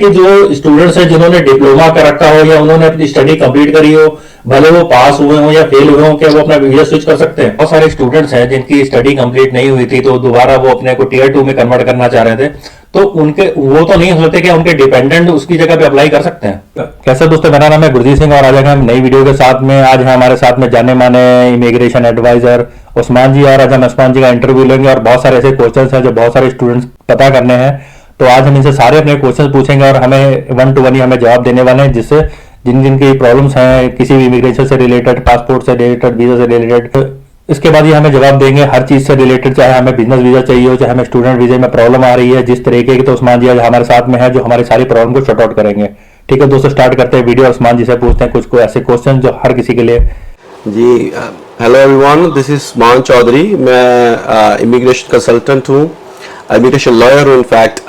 कि जो स्टूडेंट्स हैं जिन्होंने डिप्लोमा कर रखा हो या उन्होंने अपनी स्टडी कंप्लीट करी हो, भले वो पास हुए हो या फेल हुए हो, क्या वो अपना वीजा स्विच कर सकते हैं? बहुत सारे स्टूडेंट्स हैं जिनकी स्टडी कंप्लीट नहीं हुई थी, तो दोबारा वो अपने को टीयर 2 में कन्वर्ट करना चाह रहे थे, तो उनके वो तो नहीं हो सकते कि उनके डिपेंडेंट उसकी जगह पे अप्लाई कर सकते हैं? कैसे दोस्तों, मेरा नाम है गुरजीत सिंह और आज हम नई वीडियो के साथ में आज है हमारे साथ में जाने माने इमिग्रेशन एडवाइजर उस्मान जी, और आज हम उस्मान जी का इंटरव्यू लेंगे और बहुत सारे ऐसे क्वेश्चंस हैं जो बहुत सारे स्टूडेंट्स पता करने हैं। तो आज हम इनसे सारे अपने क्वेश्चंस पूछेंगे और हमें 1 to 1 ही हमें जवाब देने वाले हैं, जिससे जिन जिन की प्रॉब्लम्स हैं किसी भी इमिग्रेशन से रिलेटेड, पासपोर्ट से रिलेटेड, वीजा से रिलेटेड, इसके बाद ये हमें जवाब देंगे हर चीज से रिलेटेड, चाहे हमें बिजनेस वीजा चाहिए हो, चाहे हमें स्टूडेंट वीजा में प्रॉब्लम आ रही है जिस तरीके की। तो उस्मान जी आज हमारे साथ में है जो हमारी सारी प्रॉब्लम को शॉर्ट आउट करेंगे। ठीक है दोस्तों, स्टार्ट करते हैं वीडियो। उस्मान जी से पूछते हैं कुछ ऐसे क्वेश्चन जो हर किसी के लिए। जी, hello everyone, this is Usman Chaudhary. मैं इमिग्रेशन कंसल्टेंट हूँ, इमिग्रेशन लॉयर हूँ इनफैक्ट,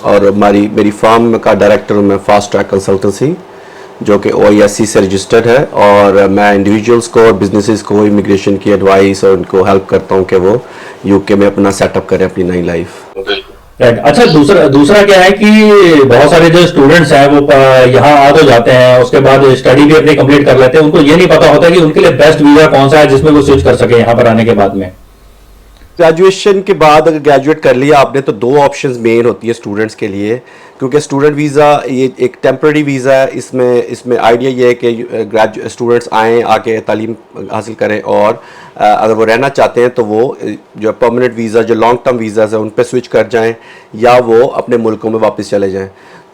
और मेरी फर्म का डायरेक्टर हूँ मैं फास्ट ट्रैक कंसल्टेंसी, जो कि OISC से रजिस्टर्ड है। और मैं इंडिविजुअल्स को और बिजनेसेस को इमिग्रेशन की एडवाइस और उनको हेल्प करता हूँ कि वो UK में अपना सेटअप करें अपनी नई लाइफ। अच्छा, दूसरा क्या है कि बहुत सारे जो स्टूडेंट्स हैं वो यहाँ आ तो जाते हैं, उसके बाद स्टडी भी अपनी कंप्लीट कर लेते हैं, उनको ये नहीं पता होता कि उनके लिए बेस्ट वीजा कौन सा है जिसमें वो स्विच कर सके यहाँ पर आने के बाद में। ग्रेजुएशन के बाद अगर ग्रेजुएट कर लिया आपने तो 2 ऑप्शंस मेन होती है स्टूडेंट्स के लिए, क्योंकि स्टूडेंट वीज़ा ये एक टेम्पररी वीज़ा है। इसमें आइडिया ये है कि स्टूडेंट्स आएँ, आके तालीम हासिल करें, और अगर वो रहना चाहते हैं तो वो जो परमानेंट वीज़ा, जो लॉन्ग टर्म वीज़ाज़ हैं उन पर स्विच कर जाएँ या वो अपने मुल्कों में वापस चले जाएँ।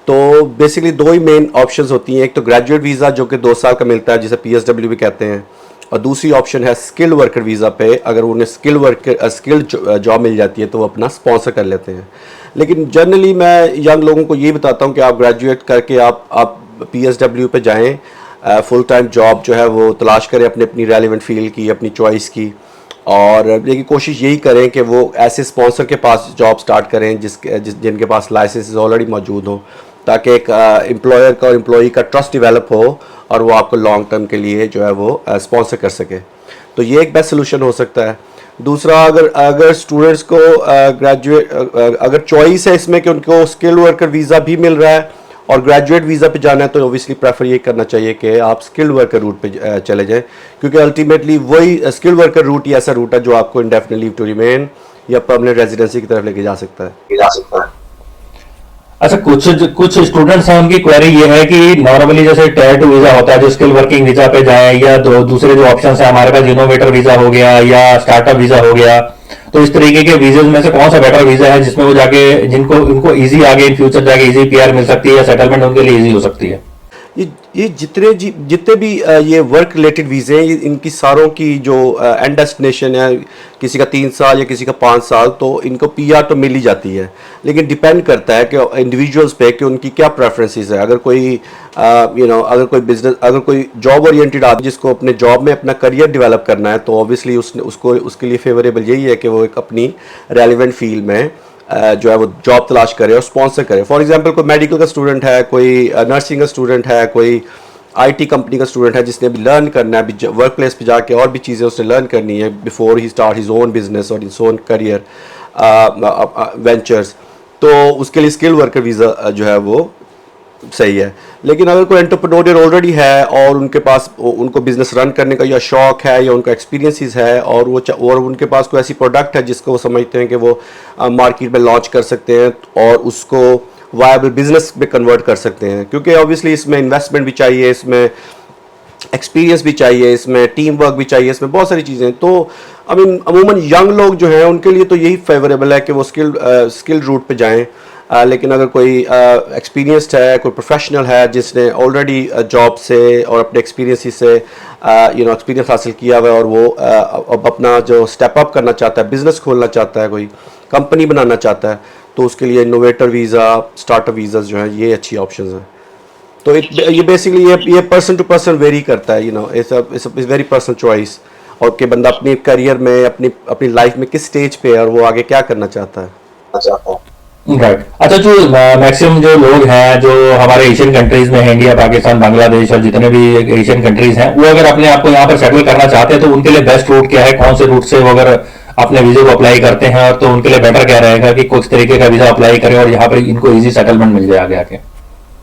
तो बेसिकली 2 ही मेन ऑप्शंस होती हैं, एक तो ग्रेजुएट वीज़ा जो कि 2 साल का मिलता है, जिसे PSW भी कहते हैं, और दूसरी ऑप्शन है स्किल्ड वर्कर वीज़ा पे। अगर उन्हें स्किल्ड जॉब मिल जाती है तो वो अपना स्पॉन्सर कर लेते हैं। लेकिन जनरली मैं यंग लोगों को ये बताता हूँ कि आप ग्रेजुएट करके आप PSW पे जाएं, फुल टाइम जॉब जो है वो तलाश करें अपनी रेलिवेंट फील्ड की, अपनी चॉइस की, और लेकिन कोशिश यही करें कि वो ऐसे स्पॉन्सर के पास जॉब स्टार्ट करें जिनके पास लाइसेंस ऑलरेडी मौजूद हो, ताकि एक एम्प्लॉयर का और एम्प्लॉई का ट्रस्ट डेवलप हो और वो आपको लॉन्ग टर्म के लिए जो है वो स्पॉन्सर कर सके। तो ये एक बेस्ट सोल्यूशन हो सकता है। दूसरा, अगर स्टूडेंट्स को अगर चॉइस है इसमें कि उनको स्किल्ड वर्कर वीज़ा भी मिल रहा है और ग्रेजुएट वीज़ा पे जाना है, तो ऑब्वियसली प्रेफर ये करना चाहिए कि आप स्किल्ड वर्कर रूट पे चले जाएं, क्योंकि अल्टीमेटली वही स्किल्ड वर्कर रूट ही ऐसा रूट है जो आपको इंडेफिनिट लीव टू रिमेन या परमानेंट रेजिडेंसी की तरफ लेके जा सकता है। अच्छा, कुछ स्टूडेंट्स हैं, उनकी क्वेरी ये है कि नॉर्मली जैसे टायर 2 वीजा होता है जो स्किल वर्किंग वीजा पे जाए, या दूसरे जो ऑप्शंस है हमारे पास इनोवेटर वीजा हो गया या स्टार्टअप वीजा हो गया, तो इस तरीके के वीजे में से कौन सा बेटर वीजा है जिसमें वो जाके उनको इजी आगे इन फ्यूचर जाके इजी PR मिल सकती है या सेटलमेंट उनके लिए इजी हो सकती है? ये जितने भी ये वर्क रिलेटेड वीज़े हैं, इनकी सारों की जो एंड डेस्टिनेशन है, किसी का 3 साल या किसी का 5 साल, तो इनको PR तो मिल ही जाती है। लेकिन डिपेंड करता है कि इंडिविजुअल्स पे कि उनकी क्या प्रेफरेंसेस है। अगर कोई अगर कोई बिजनेस, अगर कोई जॉब ओरिएंटेड आदमी जिसको अपने जॉब में अपना करियर डेवलप करना है, तो ऑब्वियसली उसके लिए फेवरेबल यही है कि वो एक अपनी रेलिवेंट फील्ड में जो है वो जॉब तलाश करे और स्पॉन्सर करे। फॉर एग्जांपल कोई मेडिकल का स्टूडेंट है, कोई नर्सिंग का स्टूडेंट है, कोई IT कंपनी का स्टूडेंट है जिसने अभी लर्न करना है, अभी वर्क प्लेस पे जाके और भी चीज़ें उसने लर्न करनी है before he start his own business और हिज ओन करियर वेंचर्स, तो उसके लिए स्किल वर्कर वीज़ा जो है वो सही है। लेकिन अगर कोई एंटरप्रेन्योर ऑलरेडी है और उनको बिजनेस रन करने का या शौक है या उनका एक्सपीरियंस है, और उनके पास कोई ऐसी प्रोडक्ट है जिसको वो समझते हैं कि वो मार्केट में लॉन्च कर सकते हैं और उसको वायबल बिजनेस में कन्वर्ट कर सकते हैं, क्योंकि ऑब्वियसली इसमें इन्वेस्टमेंट भी चाहिए, इसमें एक्सपीरियंस भी चाहिए, इसमें टीम वर्क भी चाहिए, इसमें बहुत सारी चीज़ें। तो अमूमन यंग लोग जो हैं उनके लिए तो यही फेवरेबल है कि वो स्किल्ड रूट पे जाएं। लेकिन अगर कोई एक्सपीरियंस्ड है, कोई प्रोफेशनल है जिसने ऑलरेडी जॉब से और अपने एक्सपीरियंस से एक्सपीरियंस हासिल किया हुआ है और वो अब अपना जो स्टेप अप करना चाहता है, बिजनेस खोलना चाहता है, कोई कंपनी बनाना चाहता है, तो उसके लिए इनोवेटर वीज़ा, स्टार्टअप वीज़ा जो है ये अच्छी ऑप्शंस हैं। तो ये बेसिकली ये पर्सन टू पर्सन वेरी करता है, इट्स वेरी पर्सनल चॉइस, और कि बंदा अपनी करियर में अपनी लाइफ में किस स्टेज पे है और वो आगे क्या करना चाहता है। राइट। अच्छा, जो मैक्सिमम जो लोग हैं जो हमारे एशियन कंट्रीज में हैं, इंडिया, पाकिस्तान, बांग्लादेश और जितने भी एशियन कंट्रीज हैं, वो अगर अपने आप को यहाँ पर सेटल करना चाहते हैं तो उनके लिए बेस्ट रूट क्या है? कौन से रूट से वो अगर अपने वीजे को अप्लाई करते हैं, और तो उनके लिए बेटर क्या रहेगा कि कुछ तरीके का वीजा अप्लाई करें और यहाँ पर इनको इजी सेटलमेंट मिल जाए आगे आके।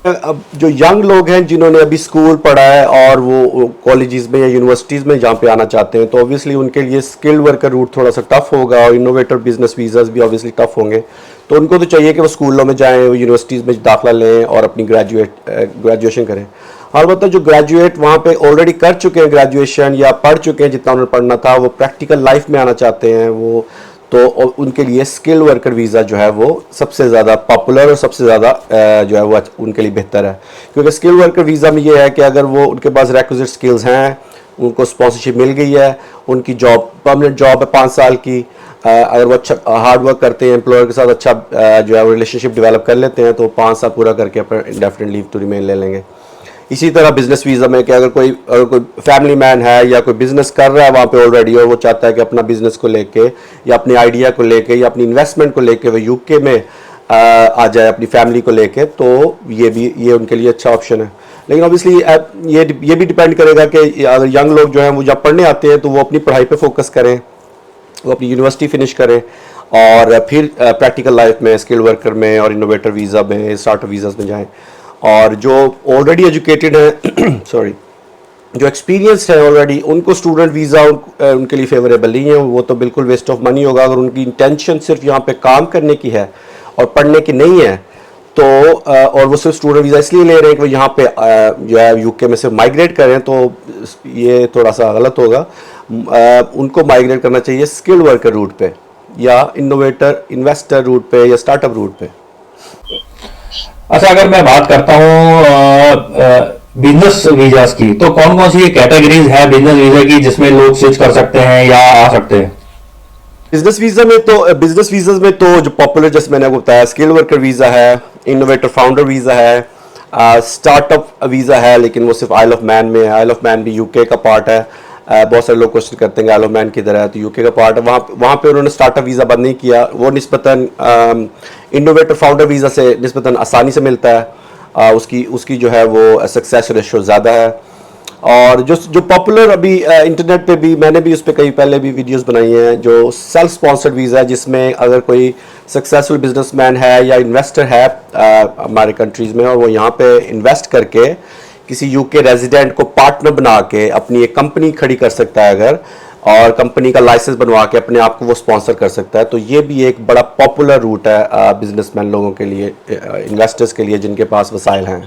अब जो यंग लोग हैं जिन्होंने अभी स्कूल पढ़ा है और वो कॉलेजेस में या यूनिवर्सिटीज़ में जहाँ पे आना चाहते हैं, तो ऑब्वियसली उनके लिए स्किल्ड वर्कर रूट थोड़ा सा टफ होगा, और इनोवेटर बिजनेस वीज़ाज भी ऑब्वियसली टफ होंगे। तो उनको तो चाहिए कि वो स्कूलों में जाएं, वो यूनिवर्सिटीज़ में दाखिला लें और अपनी ग्रेजुएशन करें। अलबत्ता जो ग्रेजुएट वहाँ पे ऑलरेडी कर चुके हैं ग्रेजुएशन या पढ़ चुके हैं जितना उन्हें पढ़ना था, वो प्रैक्टिकल लाइफ में आना चाहते हैं, वो तो उनके लिए स्किल वर्कर वीज़ा जो है वो सबसे ज़्यादा पॉपुलर और सबसे ज़्यादा जो है वो उनके लिए बेहतर है। क्योंकि स्किल वर्कर वीज़ा में ये है कि अगर वो उनके पास रिक्विजिट स्किल्स हैं, उनको स्पॉन्सरशिप मिल गई है, उनकी जॉब परमानेंट जॉब है 5 साल की, अगर वो अच्छा हार्ड वर्क करते हैं, एम्प्लॉयर के साथ अच्छा जो है रिलेशनशिप डेवलप कर लेते हैं, तो 5 साल पूरा करके अपना इंडेफिनिट लीव टू रिमेन ले लेंगे। इसी तरह बिजनेस वीज़ा में कि अगर कोई फैमिली मैन है या कोई बिजनेस कर रहा है वहाँ पे ऑलरेडी, और वो चाहता है कि अपना बिजनेस को लेके या अपनी आइडिया को लेके या अपनी इन्वेस्टमेंट को लेके वो यूके में आ जाए अपनी फैमिली को लेके, तो ये उनके लिए अच्छा ऑप्शन है। लेकिन ऑब्वियसली ये भी डिपेंड करेगा कि अगर यंग लोग जो हैं वो जब पढ़ने आते हैं तो वो अपनी पढ़ाई पर फोकस करें, वो अपनी यूनिवर्सिटी फिनिश करें और फिर प्रैक्टिकल लाइफ में स्किल वर्कर में और इनोवेटर वीज़ा में, स्टार्टअप वीज़ाज में जाएँ। और जो ऑलरेडी एजुकेटेड है सॉरी, जो एक्सपीरियंस है ऑलरेडी, उनको स्टूडेंट वीज़ा उनके लिए फेवरेबल नहीं है। वो तो बिल्कुल वेस्ट ऑफ मनी होगा। अगर उनकी इंटेंशन सिर्फ यहाँ पे काम करने की है और पढ़ने की नहीं है, तो और वो सिर्फ स्टूडेंट वीज़ा इसलिए ले रहे हैं कि वो यहाँ पे जो है यूके में से माइग्रेट करें, तो ये थोड़ा सा गलत होगा। उनको माइग्रेट करना चाहिए स्किल्ड वर्कर रूट पे या इनोवेटर इन्वेस्टर रूट पे या स्टार्टअप रूट पे। अच्छा, अगर मैं बात करता हूँ बिजनेस वीजास की, तो कौन कौन सी कैटेगरीज है बिजनेस वीजा की जिसमें लोग स्विच कर सकते हैं या आ सकते हैं? बिजनेस वीजा में तो जो पॉपुलर, जैसे मैंने आपको बताया, स्किल वर्कर वीज़ा है, इनोवेटर फाउंडर वीज़ा है, स्टार्टअप वीज़ा है, लेकिन वो सिर्फ आइल ऑफ मैन में है। आइल ऑफ मैन भी यूके का पार्ट है। बहुत सारे लोग क्वेश्चन करते हैं आइल ऑफ मैन किधर है, तो यूके का पार्ट है। वहाँ पे उन्होंने स्टार्टअप वीज़ा बंद नहीं किया। वो निस्बतन इनोवेटर फाउंडर वीज़ा से निस्बतन आसानी से मिलता है। उसकी जो है वो सक्सेस रेशो ज़्यादा है। और जो पॉपुलर अभी इंटरनेट पे भी, मैंने भी उस पर कई पहले भी वीडियोस बनाई हैं, जो सेल्फ स्पॉन्सर्ड वीज़ा है, जिसमें अगर कोई सक्सेसफुल बिजनेसमैन है या इन्वेस्टर है हमारे कंट्रीज़ में, और वो यहाँ पे इन्वेस्ट करके किसी यूके रेजिडेंट को पार्टनर बना के अपनी एक कंपनी खड़ी कर सकता है अगर, और कंपनी का लाइसेंस बनवा के अपने आप को वो स्पॉन्सर कर सकता है, तो ये भी एक बड़ा पॉपुलर रूट है बिजनेसमैन लोगों के लिए, इन्वेस्टर्स के लिए जिनके पास वसाइल हैं।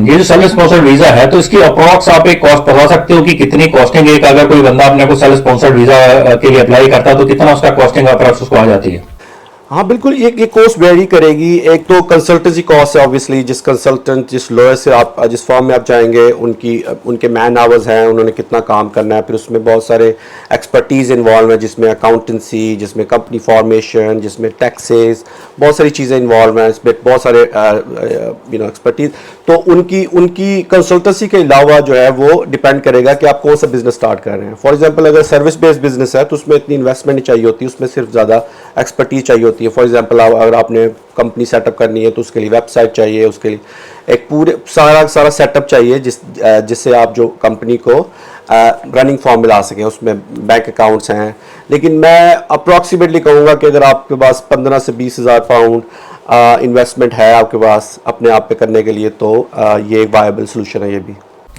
ये जो सेल्फ स्पॉन्सर्ड वीजा है, तो इसकी अप्रोक्स आप एक कॉस्ट बता सकते हो कि कितनी कॉस्टिंग, एक अगर कोई बंदा अपने को सेल्फ स्पॉन्सर्ड वीजा के लिए अप्लाई करता है तो कितना उसका कॉस्टिंग अप्रोक्स उसको आ जाती है? हाँ बिल्कुल, ये कॉस्ट वेरी करेगी। एक तो कंसल्टेंसी कॉस्ट है ऑब्वियसली, जिस लॉयर से आप, जिस फॉर्म में आप जाएंगे, उनके मैन आवर्स हैं, उन्होंने कितना काम करना है, फिर उसमें बहुत सारे एक्सपर्टीज़ इन्वॉल्व है, जिसमें अकाउंटेंसी, जिसमें कंपनी फॉर्मेशन, जिसमें टैक्सेस, बहुत सारी चीज़ें इन्वॉल्व हैं, इसमें बहुत सारे एक्सपर्टीज़। तो उनकी कंसल्टेंसी के अलावा जो है वो डिपेंड करेगा कि आप कौन सा बिजनेस स्टार्ट कर रहे हैं। फॉर एग्जांपल अगर सर्विस बेस्ड बिजनेस है तो उसमें इतनी इन्वेस्टमेंट नहीं चाहिए होती, उसमें सिर्फ ज़्यादा एक्सपर्टीज चाहिए होती है। फॉर एग्जांपल अगर आपने कंपनी सेटअप करनी है तो उसके लिए वेबसाइट चाहिए, उसके लिए एक पूरे सारा सेटअप चाहिए जिससे आप जो कंपनी को रनिंग फॉर्म में ला सकें, उसमें बैंक अकाउंट्स हैं। लेकिन मैं अप्रॉक्सीमेटली कहूँगा कि अगर आपके पास 15 से 20 हज़ार पाउंड इन्वेस्टमेंट है आपके पास अपने आप पे करने के लिए, तो ये एक वायबल सोल्यूशन है ये भी।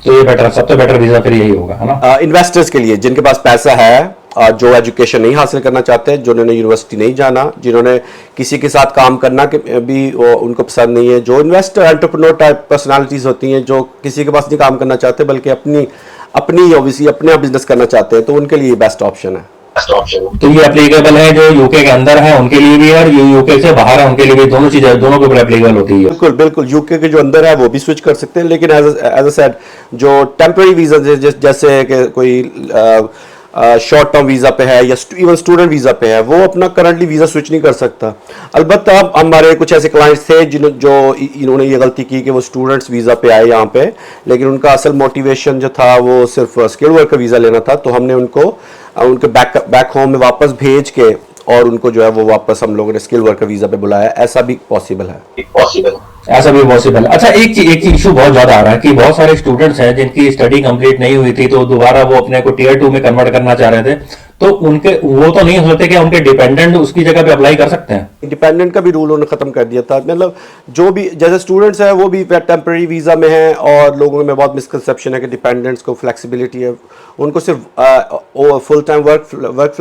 तो ये बेटर, सबसे बेटर वीजा फिर यही होगा, है ना? इन्वेस्टर्स के लिए जिनके पास पैसा है, जो एजुकेशन नहीं हासिल करना चाहते, जिन्होंने यूनिवर्सिटी नहीं जाना, जिन्होंने किसी के साथ काम करना भी उनको पसंद नहीं है, जो इन्वेस्टर एंटरप्रेन्योर टाइप पर्सनालिटीज़ होती हैं, जो किसी के पास नहीं काम करना चाहते बल्कि अपनी ऑब्वियसली अपना बिजनेस करना चाहते हैं, तो उनके लिए बेस्ट ऑप्शन है। तो ये एप्लीकेबल है जो यूके के अंदर है उनके लिए भी है और यूके से बाहर है उनके लिए भी, दोनों चीजें दोनों के ऊपर एप्लीकेबल होती है। बिल्कुल यूके के जो अंदर है वो भी स्विच कर सकते हैं, लेकिन एज अ सेड जो टेम्पररी वीजा जैसे कि कोई शॉर्ट टर्म वीज़ा पे है या इवन स्टूडेंट वीज़ा पे है, वो अपना करंटली वीज़ा स्विच नहीं कर सकता। अलबत्ता हमारे कुछ ऐसे क्लाइंट्स थे इन्होंने ये गलती की कि वो स्टूडेंट्स वीज़ा पे आए यहाँ पे, लेकिन उनका असल मोटिवेशन जो था वो सिर्फ स्किल वर्कर वीज़ा लेना था। तो हमने उनके बैक होम में वापस भेज के और उनको जो है वो वापस हम लोगों ने स्किल वर्कर वीज़ा पे बुलाया। ऐसा भी पॉसिबल है, ऐसा भी पॉसिबल है। अच्छा, एक इशू बहुत ज्यादा आ रहा है कि बहुत सारे स्टूडेंट्स हैं जिनकी स्टडी कंप्लीट नहीं हुई थी, तो दोबारा वो अपने को टियर 2 में कन्वर्ट करना चाह रहे थे, तो उनके वो तो नहीं हो सकते कि उनके डिपेंडेंट उसकी जगह पे अप्लाई कर सकते हैं। इंडिपेंडेंट का भी रूल उन्होंने ख़त्म कर दिया था। मतलब जो भी जैसे स्टूडेंट्स हैं वो भी टेम्पररी वीज़ा में हैं, और लोगों में बहुत मिसकंसेप्शन है कि डिपेंडेंट्स को फ्लेक्सिबिलिटी है, उनको सिर्फ फुल टाइम वर्क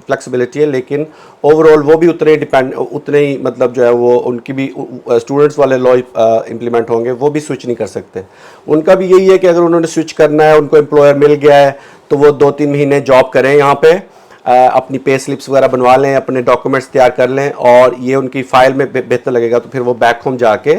फ्लेक्सिबिलिटी है, लेकिन ओवरऑल वो भी उतने ही मतलब जो है वो उनकी भी स्टूडेंट्स वाले लॉ इम्प्लीमेंट होंगे, वो भी स्विच नहीं कर सकते। उनका भी यही है कि अगर उन्होंने स्विच करना है, उनको एम्प्लॉयर मिल गया है, तो वो 2-3 महीने जॉब करें यहाँ पे, अपनी पे स्लिप्स वगैरह बनवा लें, अपने डॉक्यूमेंट्स तैयार कर लें, और ये उनकी फ़ाइल में बेहतर लगेगा, तो फिर वो बैक होम जाके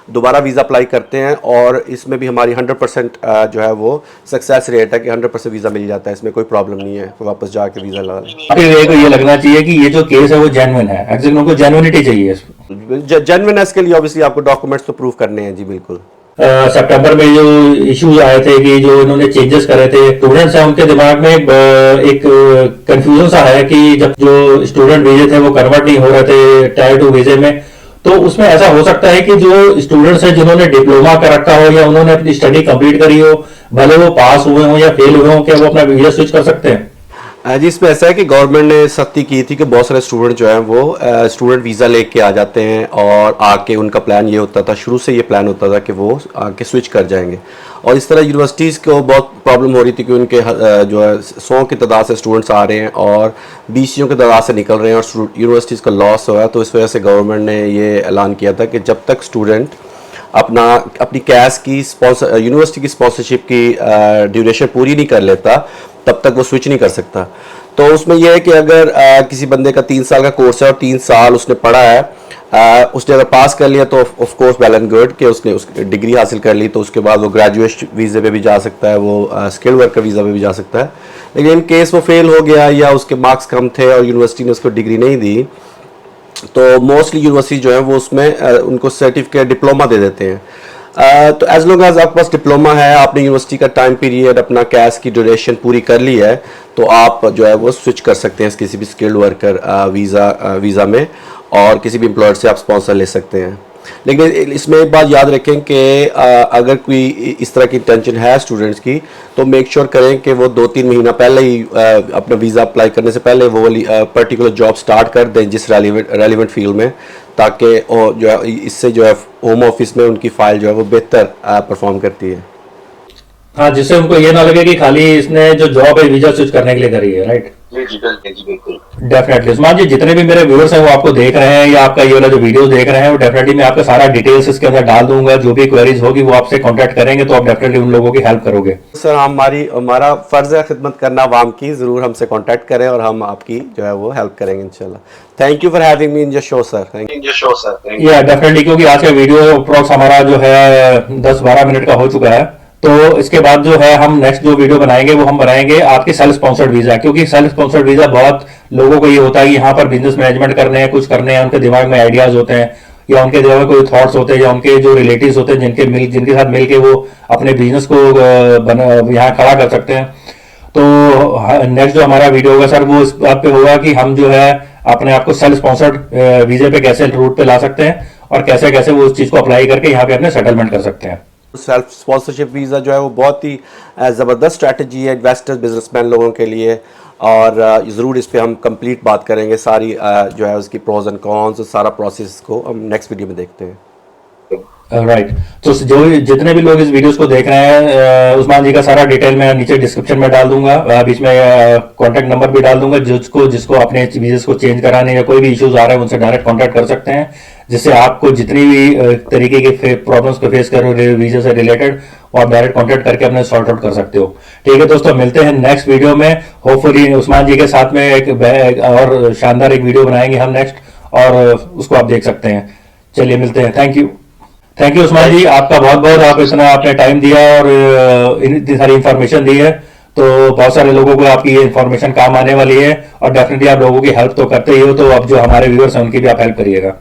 दोबारा वीज़ा अप्लाई करते हैं। और इसमें भी हमारी 100% जो है वो सक्सेस रेट है कि 100% वीज़ा मिल जाता है, इसमें कोई प्रॉब्लम नहीं है, वापस जाके वीज़ा ला लें। फिर को ये लगना चाहिए कि ये जो केस है वो जेन्युइन है, एक्चुअली उनको जेन्युइनिटी चाहिए। जेन्युइननेस के लिए ऑब्वियसली आपको डॉक्यूमेंट्स तो प्रूव करने हैं जी, बिल्कुल। सितंबर में जो इश्यूज आए थे कि जो इन्होंने चेंजेस करे थे, स्टूडेंट्स हैं उनके दिमाग में एक कंफ्यूजन सा है कि जब जो स्टूडेंट वीजे थे वो कन्वर्ट नहीं हो रहे थे टायर 2 वीजे में, तो उसमें ऐसा हो सकता है कि जो स्टूडेंट्स हैं जिन्होंने डिप्लोमा कर रखा हो या उन्होंने अपनी स्टडी कंप्लीट करी हो, भले वो पास हुए हो या फेल हुए हो, क्या वो अपना वीजा स्विच कर सकते हैं? जी, इसमें ऐसा है कि गवर्नमेंट ने सख्ती की थी कि बहुत सारे स्टूडेंट जो हैं वो स्टूडेंट वीज़ा लेके आ जाते हैं, और आके उनका प्लान ये होता था, शुरू से ये प्लान होता था कि वो आके स्विच कर जाएंगे। और इस तरह यूनिवर्सिटीज़ को बहुत प्रॉब्लम हो रही थी कि उनके जो है 100 की तादाद से स्टूडेंट्स आ रहे हैं और 20 की तादाद से निकल रहे हैं, और यूनिवर्सिटीज़ का लॉस हुआ है। तो इस वजह से गवर्नमेंट ने ये ऐलान किया था कि जब तक स्टूडेंट अपनी कैश की यूनिवर्सिटी की स्पॉन्सरशिप की ड्यूरेशन पूरी नहीं कर लेता, तब तक वो स्विच नहीं कर सकता। तो उसमें यह है कि अगर किसी बंदे का 3 साल का कोर्स है और 3 साल उसने पढ़ा है, उसने अगर पास कर लिया तो of course well and good कि उसने डिग्री हासिल कर ली, तो उसके बाद वो ग्रेजुएट वीज़े पे भी जा सकता है, वो स्किल वर्कर वीज़ा पे भी जा सकता है। लेकिन इन केस वो फेल हो गया या उसके मार्क्स कम थे और यूनिवर्सिटी ने उसको डिग्री नहीं दी, तो मोस्टली यूनिवर्सिटी जो है वो उसमें उनको सर्टिफिकेट डिप्लोमा दे देते हैं। तो एज लॉन्ग एज आपके पास डिप्लोमा है, आपने यूनिवर्सिटी का टाइम पीरियड अपना कैश की ड्यूरेशन पूरी कर ली है, तो आप जो है वो स्विच कर सकते हैं किसी भी स्किल्ड वर्कर वीज़ा में, और किसी भी एम्प्लॉयर से आप स्पॉन्सर ले सकते हैं। लेकिन इसमें एक बात याद रखें कि अगर कोई इस तरह की इंटेंशन है स्टूडेंट्स की, तो मेक श्योर करें कि वो 2-3 महीना पहले ही अपना वीज़ा अप्लाई करने से पहले वो वाली पर्टिकुलर जॉब स्टार्ट कर दें जिस रेलिवेंट फील्ड में, ताकि जो है इससे जो है होम ऑफिस में उनकी फाइल जो है वो बेहतर परफॉर्म करती है। हाँ, जिससे उनको ये ना लगे कि खाली इसने जो जॉब है वीजा स्विच करने के लिए करी है, राइट? बिल्कुल। डेफिनेटली उस्मान जी, जितने भी मेरे व्यूअर्स हैं वो आपको देख रहे हैं या आपका ये वाला जो वीडियो देख रहे हैं, वो डेफिनेटली मैं आपका सारा डिटेल्स इसके अंदर डाल दूंगा। जो भी क्वेरीज होगी वो आपसे कांटेक्ट करेंगे, तो आप डेफिनेटली उन लोगों की हेल्प करोगे। सर, हमारा फर्ज है खिदमत करना आवाम की, ज़रूर हमसे कांटेक्ट करें और हम आपकी जो है वो हेल्प करेंगे इंशाल्लाह। Thank you for having me in your show sir. Thank you. या डेफिनेटली, क्योंकि आज का वीडियो अप्रोक्स हमारा जो है 10-12 मिनट का हो चुका है, तो इसके बाद जो है हम नेक्स्ट जो वीडियो बनाएंगे वो हम बनाएंगे आपके सेल्फ स्पॉन्सर्ड वीजा, क्योंकि सेल्फ स्पॉन्सर्ड वीजा बहुत लोगों को ये होता है कि यहाँ पर बिजनेस मैनेजमेंट करने हैं, कुछ करने हैं, उनके दिमाग में आइडियाज होते हैं या उनके दिमाग में कोई थॉट्स होते हैं या उनके जो रिलेटिव्स होते हैं जिनके साथ मिलके वो अपने बिजनेस को यहाँ खड़ा कर सकते हैं। तो नेक्स्ट जो हमारा वीडियो होगा सर वो इस बात पे होगा कि हम जो है अपने आप को सेल्फ स्पॉन्सर्ड वीजे पे कैसे रूट पे ला सकते हैं और कैसे कैसे वो उस चीज को अप्लाई करके यहाँ पे अपने सेटलमेंट कर सकते हैं। सेल्फ स्पॉन्सरशिप वीज़ा जो है वो बहुत ही ज़बरदस्त स्ट्रैटेजी है इन्वेस्टर्स बिजनेसमैन लोगों के लिए, और ज़रूर इस पे हम कंप्लीट बात करेंगे, सारी जो है उसकी प्रोज एंड कॉन्स, सारा प्रोसेस को हम नेक्स्ट वीडियो में देखते हैं। राइट, तो जो जितने भी लोग इस वीडियोस को देख रहे हैं, उस्मान जी का सारा डिटेल मैं नीचे डिस्क्रिप्शन में डाल दूंगा, बीच में कॉन्टैक्ट नंबर भी डाल दूंगा, जिसको अपने वीज़े को चेंज कराने या कोई भी इश्यूज आ रहे हैं उनसे डायरेक्ट कॉन्टैक्ट कर सकते हैं, जिससे आपको जितनी भी तरीके के प्रॉब्लम्स को फेस कर रहे हो वीजा से रिलेटेड, वो आप डायरेक्ट कॉन्टैक्ट करके अपने सॉर्ट आउट कर सकते हो। ठीक है दोस्तों, मिलते हैं नेक्स्ट वीडियो में। होपफुली उस्मान जी के साथ में एक और शानदार एक वीडियो बनाएंगे हम नेक्स्ट, और उसको आप देख सकते हैं। चलिए मिलते हैं। थैंक यू उस्मान जी, आपका बहुत बहुत, आप इतना आपने टाइम दिया और इतनी सारी इंफॉर्मेशन दी है, तो बहुत सारे लोगों को आपकी ये इंफॉर्मेशन काम आने वाली है, और डेफिनेटली आप लोगों की हेल्प तो करते ही हो, तो अब जो हमारे व्यूअर्स हैं उनकी भी आप हेल्प करिएगा।